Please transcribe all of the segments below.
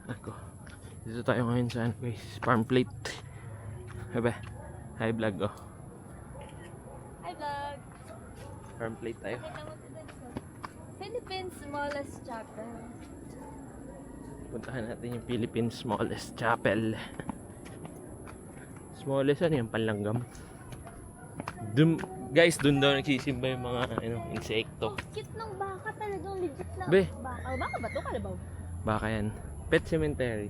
Ako. Dito tayo ngayon sa ano guys, farm plate. Haba. Hi vlog oh. Hi vlog! Farm plate tayo. Nakita mo ito dito. Philippines smallest chapel. Puntahan natin yung Philippines smallest chapel. Smallest ano yung panlanggam. Guys, dun daw nagsisimba yung mga insekto. Ang cute ng baka, talagang legit na Be. baka. Baka ba ito? Kalabaw? Baka yan. Pet cemetery.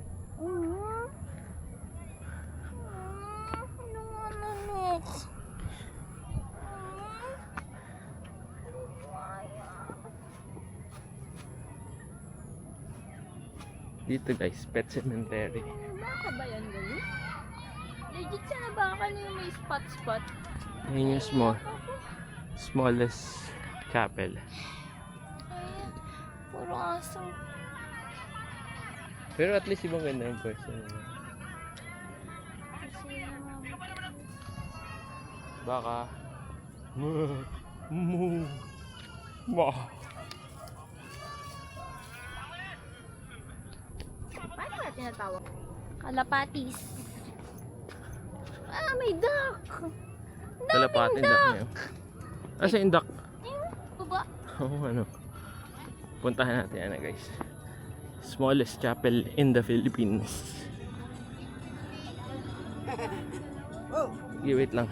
Dito guys, pet cemetery. Baka ba yan, gani? Legit siya na baka na yung may spot-spot. Ayun yung smallest chapel. Ay, puro aso. Pero at least ibang ganda yung pwesto nila. Kasi Baka. Bah. paano kaya tinatawag? Kalapatis. Ah, may duck! Kalapatin duck niya. Asa yung duck? Baba. Oo, ano. Puntahan natin yan guys. Smallest chapel in the Philippines. Sige, wait lang.